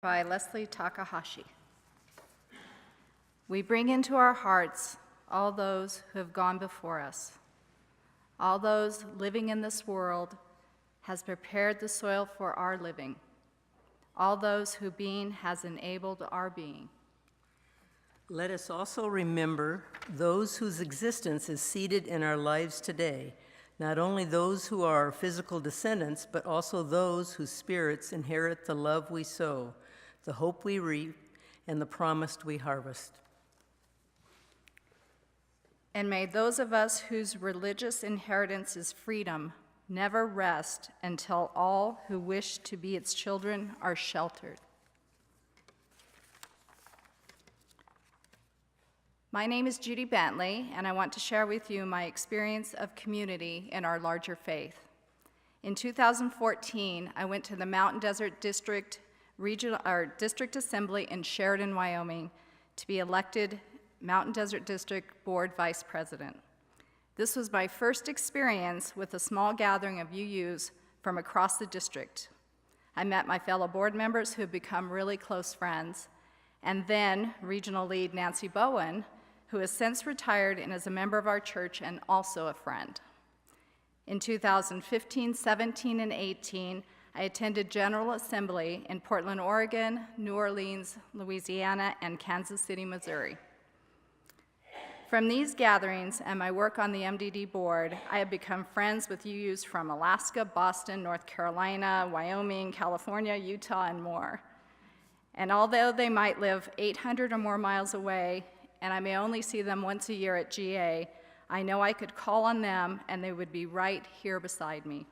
by Leslie Takahashi. We bring into our hearts all those who have gone before us. All those living in this world has prepared the soil for our living. All those whose being has enabled our being. Let us also remember those whose existence is seated in our lives today, not only those who are our physical descendants, but also those whose spirits inherit the love we sow, the hope we reap, and the promise we harvest. And may those of us whose religious inheritance is freedom never rest until all who wish to be its children are sheltered. My name is Judy Bentley, and I want to share with you my experience of community in our larger faith. In 2014, I went to the Mountain Desert District Assembly in Sheridan, Wyoming, to be elected Mountain Desert District Board Vice President. This was my first experience with a small gathering of UUs from across the district. I met my fellow board members who have become really close friends, and then regional lead Nancy Bowen, who has since retired and is a member of our church and also a friend. In 2015, 17, and 18, I attended General Assembly in Portland, Oregon, New Orleans, Louisiana, and Kansas City, Missouri. From these gatherings and my work on the MDD board, I have become friends with UUs from Alaska, Boston, North Carolina, Wyoming, California, Utah, and more. And although they might live 800 or more miles away, and I may only see them once a year at GA, I know I could call on them and they would be right here beside me.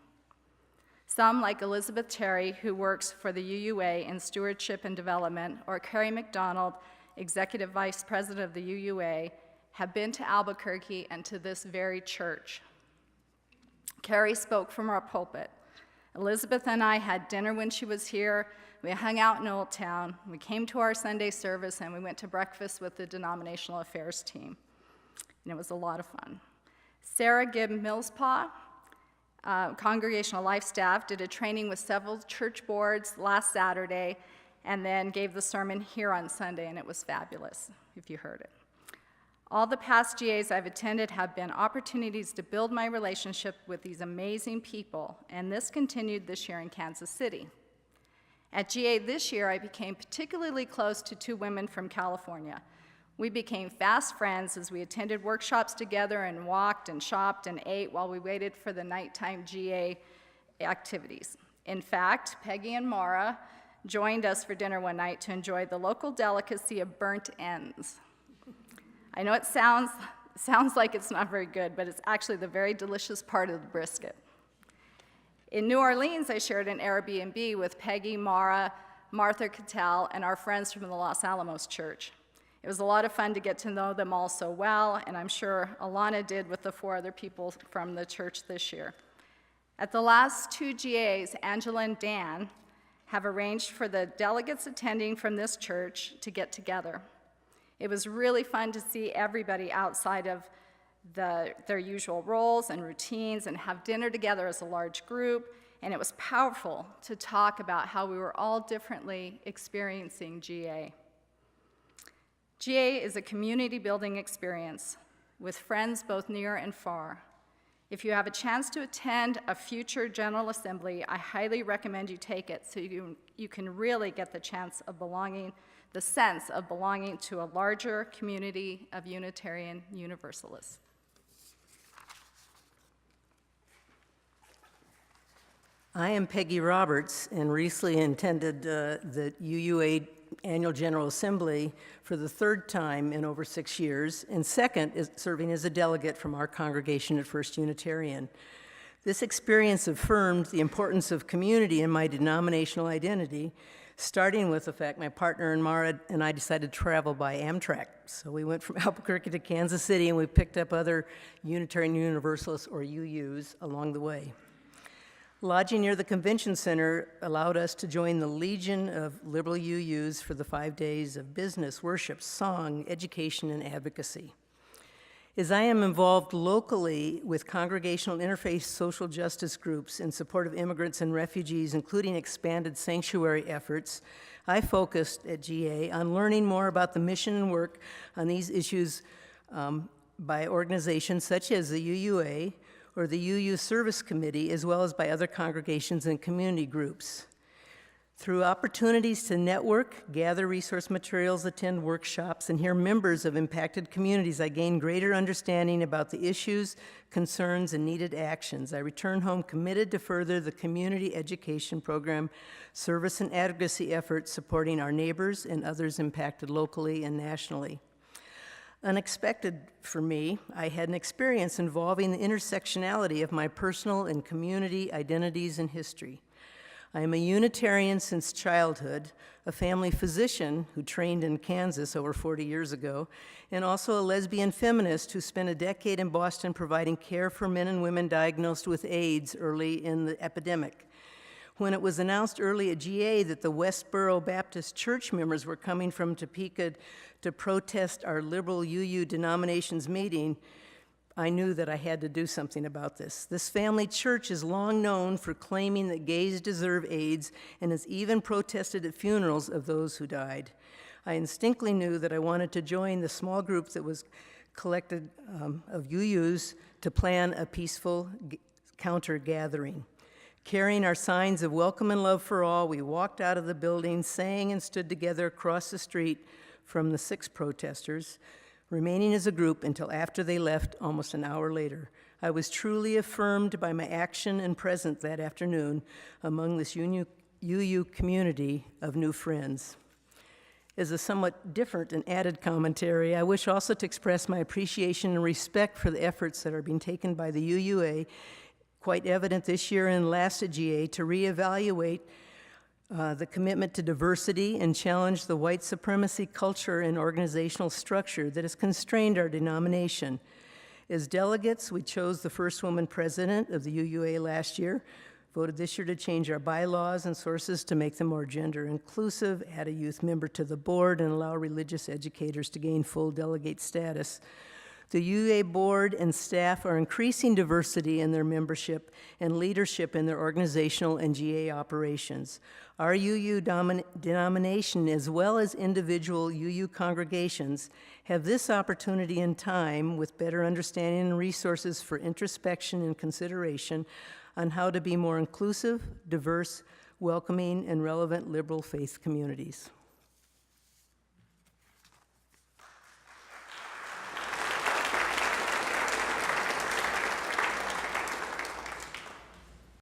Some, like Elizabeth Terry, who works for the UUA in Stewardship and Development, or Carrie McDonald, Executive Vice President of the UUA, have been to Albuquerque and to this very church. Carrie spoke from our pulpit. Elizabeth and I had dinner when she was here. We hung out in Old Town. We came to our Sunday service, and we went to breakfast with the denominational affairs team. And it was a lot of fun. Sarah Gibb Millspaw, Congregational Life staff, did a training with several church boards last Saturday, and then gave the sermon here on Sunday, and it was fabulous, if you heard it. All the past GAs I've attended have been opportunities to build my relationship with these amazing people, and this continued this year in Kansas City. At GA this year, I became particularly close to two women from California. We became fast friends as we attended workshops together and walked and shopped and ate while we waited for the nighttime GA activities. In fact, Peggy and Mara joined us for dinner one night to enjoy the local delicacy of burnt ends. I know it sounds like it's not very good, but it's actually the very delicious part of the brisket. In New Orleans, I shared an Airbnb with Peggy, Mara, Martha Cattell, and our friends from the Los Alamos Church. It was a lot of fun to get to know them all so well, and I'm sure Alana did with the 4 other people from the church this year. At the last 2 GAs, Angela and Dan have arranged for the delegates attending from this church to get together. It was really fun to see everybody outside of their usual roles and routines and have dinner together as a large group, and it was powerful to talk about how we were all differently experiencing GA. GA is a community-building experience with friends both near and far. If you have a chance to attend a future General Assembly, I highly recommend you take it so you can really get the sense of belonging to a larger community of Unitarian Universalists. I am Peggy Roberts and recently attended the UUA Annual General Assembly for the 3rd time in over 6 years, and second is serving as a delegate from our congregation at First Unitarian. This experience affirmed the importance of community in my denominational identity, starting with the fact my partner and Mara and I decided to travel by Amtrak. So we went from Albuquerque to Kansas City, and we picked up other Unitarian Universalists, or UUs, along the way. Lodging near the convention center allowed us to join the legion of liberal UUs for the 5 days of business, worship, song, education, and advocacy. As I am involved locally with congregational interfaith social justice groups in support of immigrants and refugees, including expanded sanctuary efforts, I focused at GA on learning more about the mission and work on these issues by organizations such as the UUA or the UU Service Committee, as well as by other congregations and community groups. Through opportunities to network, gather resource materials, attend workshops, and hear members of impacted communities, I gained greater understanding about the issues, concerns, and needed actions. I returned home committed to further the community education program, service and advocacy efforts supporting our neighbors and others impacted locally and nationally. Unexpected for me, I had an experience involving the intersectionality of my personal and community identities and history. I am a Unitarian since childhood, a family physician who trained in Kansas over 40 years ago, and also a lesbian feminist who spent a decade in Boston providing care for men and women diagnosed with AIDS early in the epidemic. When it was announced early at GA that the Westboro Baptist Church members were coming from Topeka to protest our liberal UU denomination's meeting, I knew that I had to do something about this. This family church is long known for claiming that gays deserve AIDS and has even protested at funerals of those who died. I instinctively knew that I wanted to join the small group that was collected of UUs to plan a peaceful counter-gathering. Carrying our signs of welcome and love for all, we walked out of the building, sang and stood together across the street from the 6 protesters, remaining as a group until after they left almost an hour later. I was truly affirmed by my action and presence that afternoon among this UU community of new friends. As a somewhat different and added commentary, I wish also to express my appreciation and respect for the efforts that are being taken by the UUA, quite evident this year and last at GA, to reevaluate the commitment to diversity and challenge the white supremacy culture and organizational structure that has constrained our denomination. As delegates, we chose the first woman president of the UUA last year, voted this year to change our bylaws and sources to make them more gender inclusive, add a youth member to the board, and allow religious educators to gain full delegate status. The UUA board and staff are increasing diversity in their membership and leadership in their organizational and GA operations. Our UU denomination, as well as individual UU congregations, have this opportunity and time with better understanding and resources for introspection and consideration on how to be more inclusive, diverse, welcoming, and relevant liberal faith communities.